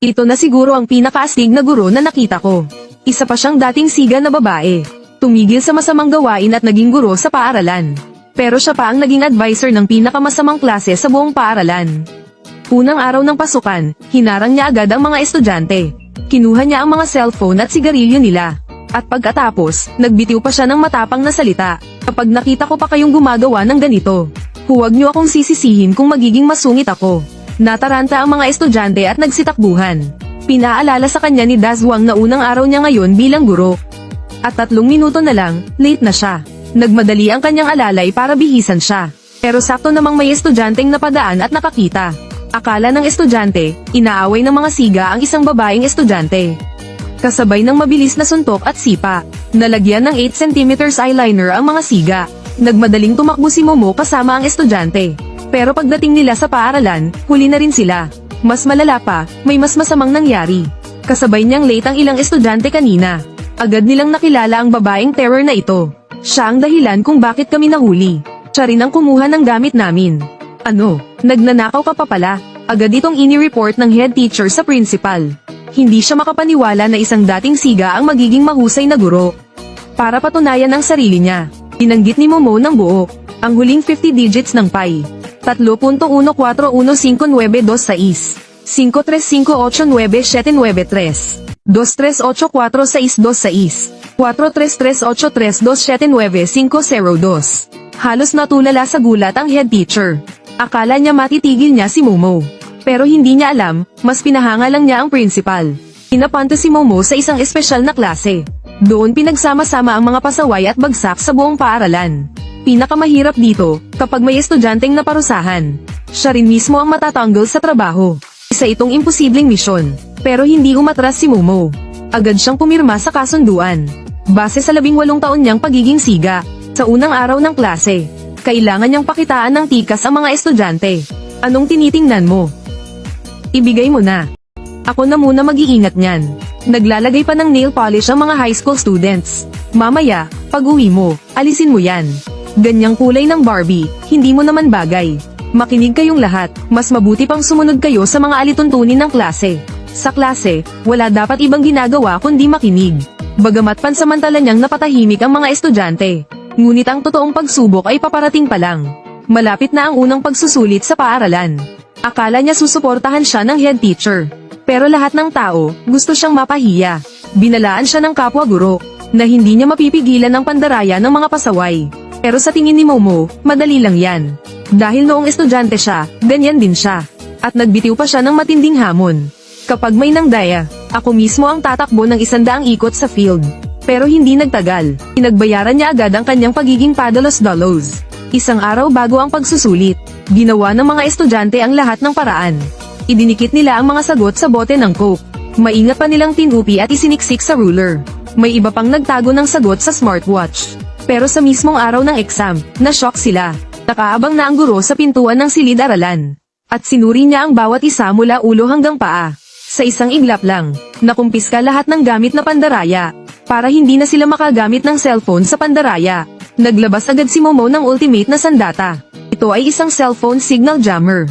Ito na siguro ang pinakaastig na guro na nakita ko. Isa pa siyang dating siga na babae. Tumigil sa masamang gawain at naging guro sa paaralan. Pero siya pa ang naging advisor ng pinakamasamang klase sa buong paaralan. Unang araw ng pasukan, hinarang niya agad ang mga estudyante. Kinuha niya ang mga cellphone at sigarilyo nila. At pagkatapos, nagbitiw pa siya ng matapang na salita. Kapag nakita ko pa kayong gumagawa ng ganito, huwag niyo akong sisisihin kung magiging masungit ako. Nataranta ang mga estudyante at nagsitakbuhan. Pinaalala sa kanya ni Dazwang na unang araw niya ngayon bilang guro. At 3 minuto na lang, late na siya. Nagmadali ang kanyang alalay para bihisan siya. Pero sakto namang may estudyanteng napadaan at nakakita. Akala ng estudyante, inaaway ng mga siga ang isang babaeng estudyante. Kasabay ng mabilis na suntok at sipa, nalagyan ng 8 cm eyeliner ang mga siga. Nagmadaling tumakbo si Momo kasama ang estudyante. Pero pagdating nila sa paaralan, huli na rin sila. Mas malala pa, may mas masamang nangyari. Kasabay niyang late ang ilang estudyante kanina. Agad nilang nakilala ang babaeng terror na ito. Siya ang dahilan kung bakit kami nahuli. Siya rin ang kumuha ng gamit namin. Ano, nagnanakaw ka pa pala? Agad itong ini-report ng head teacher sa principal. Hindi siya makapaniwala na isang dating siga ang magiging mahusay na guro. Para patunayan ang sarili niya, binanggit ni Momo ng buo, ang huling 50 digits ng pi. 3.1415926, 535897993, 2384626, 43383279502. Halos natulala sa gulat ang head teacher. Akala niya matitigil niya si Momo. Pero hindi niya alam, mas pinahanga lang niya ang principal. Pinapunta si Momo sa isang espesyal na klase. Doon pinagsama-sama ang mga pasaway at bagsak sa buong paaralan. Pinakamahirap dito, kapag may estudyanteng naparusahan. Siya rin mismo ang matatanggol sa trabaho. Isa itong imposibleng misyon. Pero hindi umatras si Momo. Agad siyang pumirma sa kasunduan. Base sa 18 taon niyang pagiging siga. Sa unang araw ng klase, kailangan niyang pakitaan ng tikas ang mga estudyante. Anong tinitingnan mo? Ibigay mo na. Ako na muna mag-iingat niyan. Naglalagay pa ng nail polish ang mga high school students. Mamaya, pag-uwi mo, alisin mo yan. Ganyang kulay ng Barbie, hindi mo naman bagay. Makinig kayong lahat, mas mabuti pang sumunod kayo sa mga alituntunin ng klase. Sa klase, wala dapat ibang ginagawa kundi makinig. Bagamat pansamantala niyang napatahimik ang mga estudyante. Ngunit ang totoong pagsubok ay paparating pa lang. Malapit na ang unang pagsusulit sa paaralan. Akala niya susuportahan siya ng head teacher. Pero lahat ng tao, gusto siyang mapahiya. Binalaan siya ng kapwa guro, na hindi niya mapipigilan ang pandaraya ng mga pasaway. Pero sa tingin ni Momo, madali lang yan. Dahil noong estudyante siya, ganyan din siya. At nagbitiw pa siya ng matinding hamon. Kapag may nangdaya, ako mismo ang tatakbo ng 100 ikot sa field. Pero hindi nagtagal, pinagbayaran niya agad ang kanyang pagiging padalos-dalos. Isang araw bago ang pagsusulit, ginawa ng mga estudyante ang lahat ng paraan. Idinikit nila ang mga sagot sa bote ng Coke. Maingat pa nilang tinupi at isiniksik sa ruler. May iba pang nagtago ng sagot sa smartwatch. Pero sa mismong araw ng exam, na-shock sila. Nakaabang na ang guro sa pintuan ng silid-aralan. At sinuri niya ang bawat isa mula ulo hanggang paa. Sa isang iglap lang, nakumpiska lahat ng gamit na pandaraya. Para hindi na sila makagamit ng cellphone sa pandaraya. Naglabas agad si Momo ng ultimate na sandata. Ito ay isang cellphone signal jammer.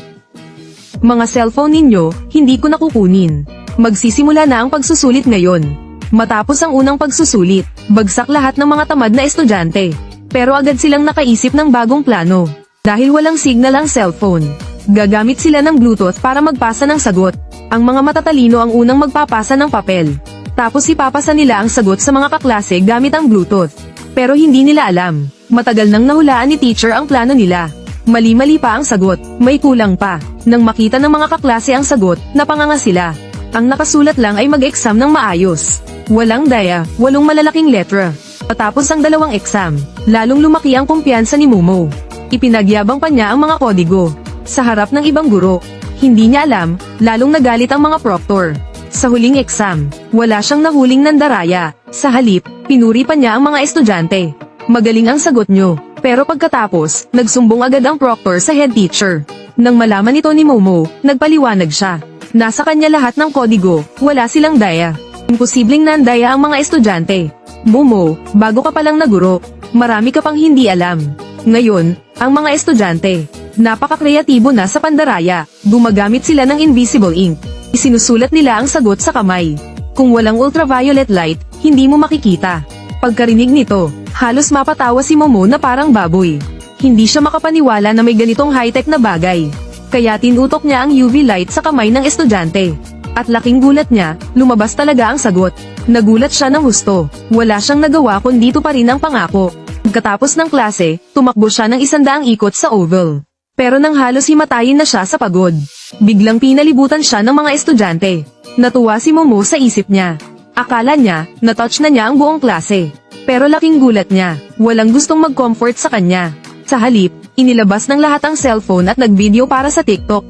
Mga cellphone ninyo, hindi ko nakukunin. Magsisimula na ang pagsusulit ngayon. Matapos ang unang pagsusulit, bagsak lahat ng mga tamad na estudyante. Pero agad silang nakaisip ng bagong plano. Dahil walang signal ang cellphone, gagamit sila ng Bluetooth para magpasa ng sagot. Ang mga matatalino ang unang magpapasa ng papel. Tapos ipapasa nila ang sagot sa mga kaklase gamit ang Bluetooth. Pero hindi nila alam, matagal nang nahulaan ni teacher ang plano nila. Mali-mali pa ang sagot, may kulang pa. Nang makita ng mga kaklase ang sagot, napanganga sila. Ang nakasulat lang ay mag-exam ng maayos. Walang daya, 8 malalaking letra. Patapos ang 2 exam, lalong lumaki ang kumpiyansa ni Momo. Ipinagyabang pa niya ang mga kodigo. Sa harap ng ibang guro, hindi niya alam, lalong nagalit ang mga proctor. Sa huling exam, wala siyang nahuling nandaraya. Sa halip, pinuri pa niya ang mga estudyante. Magaling ang sagot nyo. Pero pagkatapos, nagsumbong agad ang proctor sa head teacher. Nang malaman ito ni Momo, nagpaliwanag siya. Nasa kanya lahat ng kodigo, wala silang daya. Imposibleng nandaya ang mga estudyante. Momo, bago ka palang naguro, marami ka pang hindi alam. Ngayon, ang mga estudyante, napaka-kreatibo na sa pandaraya, gumagamit sila ng invisible ink. Isinusulat nila ang sagot sa kamay. Kung walang ultraviolet light, hindi mo makikita. Pagkarinig nito, halos mapatawa si Momo na parang baboy. Hindi siya makapaniwala na may ganitong high-tech na bagay. Kaya tinutok niya ang UV light sa kamay ng estudyante. At laking gulat niya, lumabas talaga ang sagot. Nagulat siya ng husto. Wala siyang nagawa kundi pa rin ang pangako. Pagkatapos ng klase, tumakbo siya ng 100 ikot sa oval. Pero nang halos himatayin na siya sa pagod, biglang pinalibutan siya ng mga estudyante. Natuwa si Momo sa isip niya. Akala niya, na-touch na niya ang buong klase. Pero laking gulat niya, walang gustong mag-comfort sa kanya. Sa halip, inilabas ng lahat ang cellphone at nag-video para sa TikTok.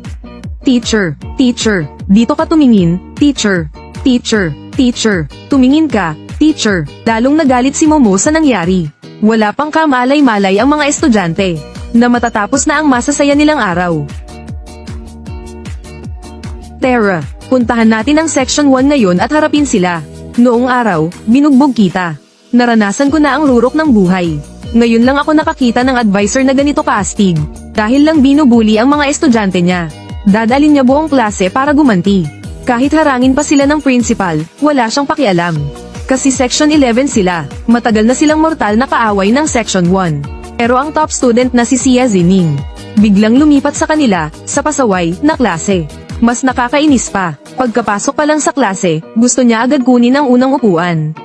Teacher, teacher, dito ka tumingin, teacher, teacher, teacher, tumingin ka, teacher. Lalong nagalit si Momo sa nangyari. Wala pang kamalay-malay ang mga estudyante, na matatapos na ang masasaya nilang araw. Tara, puntahan natin ang Section 1 ngayon at harapin sila. Noong araw, binugbog kita. Naranasan ko na ang rurok ng buhay. Ngayon lang ako nakakita ng advisor na ganito kaastig. Dahil lang binubuli ang mga estudyante niya. Dadalhin niya buong klase para gumanti. Kahit harangin pa sila ng principal, wala siyang pakialam. Kasi Section 11 sila, matagal na silang mortal na kaaway ng Section 1. Pero ang top student na si Sia Zining, biglang lumipat sa kanila, sa pasaway, na klase. Mas nakakainis pa, pagkapasok pa lang sa klase, gusto niya agad kunin ang unang upuan.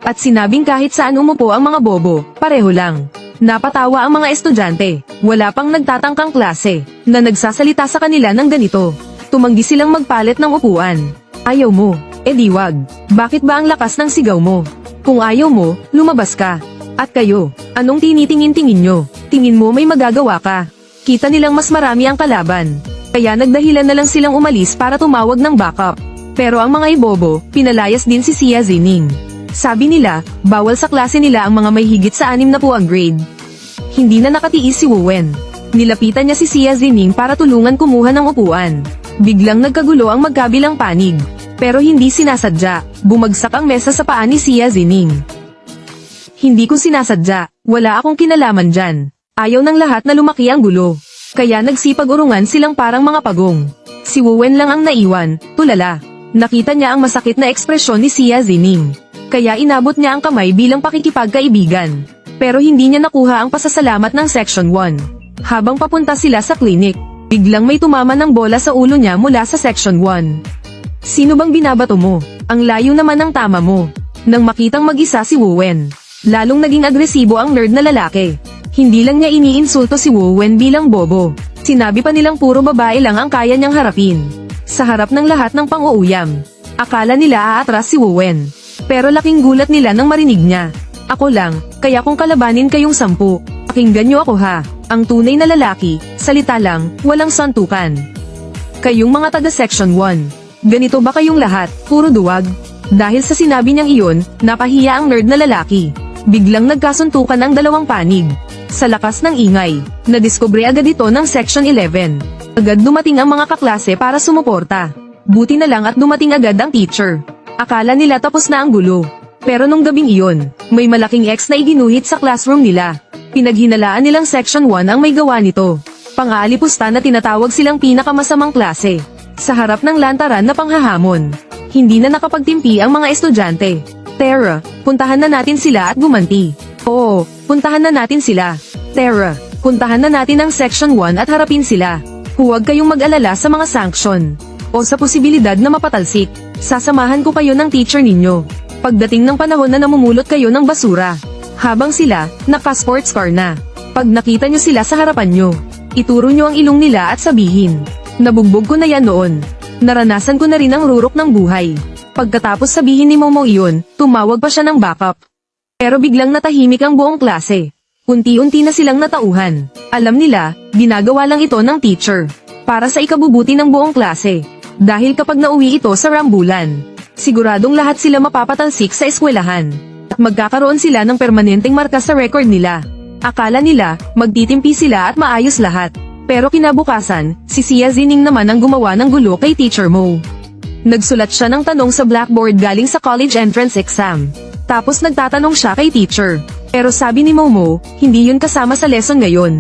At sinabing kahit saan umupo ang mga bobo, pareho lang. Napatawa ang mga estudyante, wala pang nagtatangkang klase, na nagsasalita sa kanila ng ganito. Tumanggi silang magpalit ng upuan. Ayaw mo, edi wag. Bakit ba ang lakas ng sigaw mo? Kung ayaw mo, lumabas ka. At kayo, anong tinitingin-tingin nyo? Tingin mo may magagawa ka. Kita nilang mas marami ang kalaban. Kaya nagdahilan na lang silang umalis para tumawag ng backup. Pero ang mga ibobo, pinalayas din si Sia Zining. Sabi nila, bawal sa klase nila ang mga may higit sa 6 na po ang grade. Hindi na nakatiis si Wuwen. Nilapitan niya si Sia Zining para tulungan kumuha ng upuan. Biglang nagkagulo ang magkabilang panig. Pero hindi sinasadya, bumagsak ang mesa sa paa ni Sia Zining. Hindi ko sinasadya, wala akong kinalaman dyan. Ayaw ng lahat na lumaki ang gulo. Kaya nagsipag-urungan silang parang mga pagong. Si Wuwen lang ang naiwan, tulala. Nakita niya ang masakit na ekspresyon ni Sia Zining. Kaya inabot niya ang kamay bilang pakikipagkaibigan. Pero hindi niya nakuha ang pasasalamat ng Section 1. Habang papunta sila sa clinic, biglang may tumama ng bola sa ulo niya mula sa Section 1. Sino bang binabato mo? Ang layo naman ng tama mo. Nang makitang mag-isa si Wuwen, lalong naging agresibo ang nerd na lalaki. Hindi lang niya iniinsulto si Wuwen bilang bobo. Sinabi pa nilang puro babae lang ang kaya niyang harapin. Sa harap ng lahat ng pang-uuyam, akala nila aatras si Wuwen. Pero laking gulat nila nang marinig niya. Ako lang, kaya kung kalabanin kayong 10, pakinggan niyo ako ha. Ang tunay na lalaki, salita lang, walang santukan. Kayong mga taga Section 1, ganito ba kayong lahat, puro duwag? Dahil sa sinabi niyang iyon, napahiya ang nerd na lalaki. Biglang nagkasuntukan ang dalawang panig. Sa lakas ng ingay, nadiskubre agad ito ng Section 11. Agad dumating ang mga kaklase para sumuporta. Buti na lang at dumating agad ang teacher. Akala nila tapos na ang gulo. Pero nung gabing iyon, may malaking X na iginuhit sa classroom nila. Pinaghinalaan nilang Section 1 ang may gawa nito. Pang-aalipusta na tinatawag silang pinakamasamang klase. Sa harap ng lantaran na panghahamon. Hindi na nakapagtimpi ang mga estudyante. Tara, puntahan na natin sila at gumanti. Oo, puntahan na natin sila. Tara, puntahan na natin ang Section 1 at harapin sila. Huwag kayong mag-alala sa mga sanksyon. O sa posibilidad na mapatalsik. Sasamahan ko kayo ng teacher ninyo. Pagdating ng panahon na namumulot kayo ng basura. Habang sila, naka-sports car na. Pag nakita nyo sila sa harapan nyo, ituro nyo ang ilong nila at sabihin, nabugbog ko na yan noon. Naranasan ko na rin ang rurok ng buhay. Pagkatapos sabihin ni Momo iyon, tumawag pa siya ng backup. Pero biglang natahimik ang buong klase. Unti-unti na silang natauhan. Alam nila, ginagawa lang ito ng teacher. Para sa ikabubuti ng buong klase. Dahil kapag nauwi ito sa rambulan, siguradong lahat sila mapapatalsik sa eskwelahan. At magkakaroon sila ng permanenteng marka sa record nila. Akala nila, magtitimpi sila at maayos lahat. Pero kinabukasan, si Sia Zining naman ang gumawa ng gulo kay Teacher Mo. Nagsulat siya ng tanong sa blackboard galing sa college entrance exam. Tapos nagtatanong siya kay teacher. Pero sabi ni Momo, hindi yun kasama sa lesson ngayon.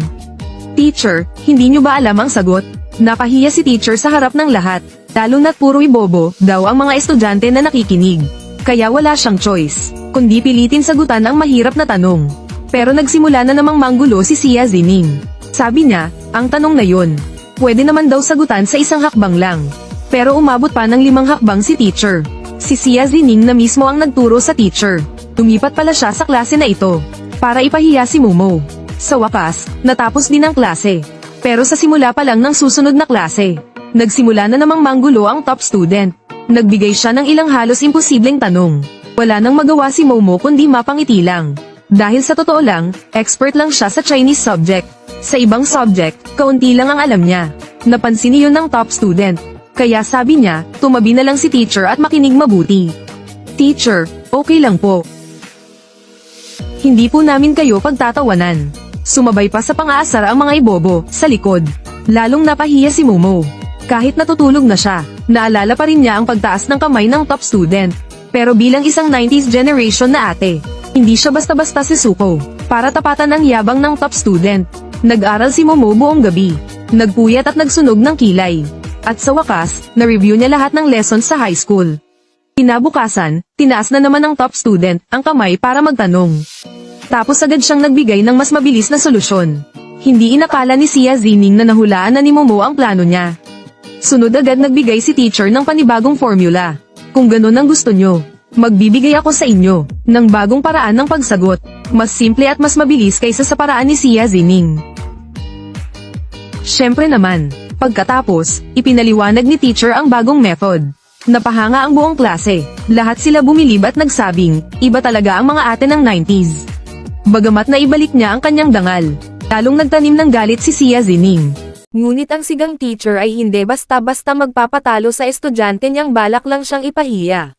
Teacher, hindi niyo ba alam ang sagot? Napahiya si teacher sa harap ng lahat. Lalo na't puro ibobo daw ang mga estudyante na nakikinig. Kaya wala siyang choice, kundi pilitin sagutan ang mahirap na tanong. Pero nagsimula na namang manggulo si Sia Zining. Sabi niya, ang tanong na yun, pwede naman daw sagutan sa isang hakbang lang. Pero umabot pa ng 5 hakbang si teacher. Si Sia Zining na mismo ang nagturo sa teacher. Lumipat pala siya sa klase na ito, para ipahiya si Momo. Sa wakas, natapos din ang klase. Pero sa simula pa lang ng susunod na klase, nagsimula na namang manggulo ang top student. Nagbigay siya ng ilang halos imposibleng tanong. Wala nang magawa si Momo kundi mapangiti lang. Dahil sa totoo lang, expert lang siya sa Chinese subject. Sa ibang subject, kaunti lang ang alam niya. Napansin niyon ng top student. Kaya sabi niya, tumabi na lang si teacher at makinig mabuti. Teacher, okay lang po. Hindi po namin kayo pagtatawanan. Sumabay pa sa pang-aasar ang mga ibobo, sa likod. Lalong napahiya si Momo. Kahit natutulog na siya, naalala pa rin niya ang pagtaas ng kamay ng top student. Pero bilang isang 90s generation na ate, hindi siya basta-basta sisuko, para tapatan ang yabang ng top student. Nag-aral si Momo buong gabi. Nagpuyat at nagsunog ng kilay. At sa wakas, na-review niya lahat ng lessons sa high school. Kinabukasan, tinaas na naman ng top student ang kamay para magtanong. Tapos agad siyang nagbigay ng mas mabilis na solusyon. Hindi inakala ni Sia Zining na nahulaan na ni Momo ang plano niya. Sunod agad nagbigay si teacher ng panibagong formula. Kung ganun ang gusto nyo, magbibigay ako sa inyo ng bagong paraan ng pagsagot. Mas simple at mas mabilis kaysa sa paraan ni Sia Zining. Syempre naman, pagkatapos, ipinaliwanag ni teacher ang bagong method. Napahanga ang buong klase. Lahat sila bumilib at nagsabing, iba talaga ang mga ate ng 90s. Bagamat na ibalik niya ang kanyang dangal, lalong nagtanim ng galit si Sia Zining. Ngunit ang sigang teacher ay hindi basta-basta magpapatalo sa estudyante niyang balak lang siyang ipahiya.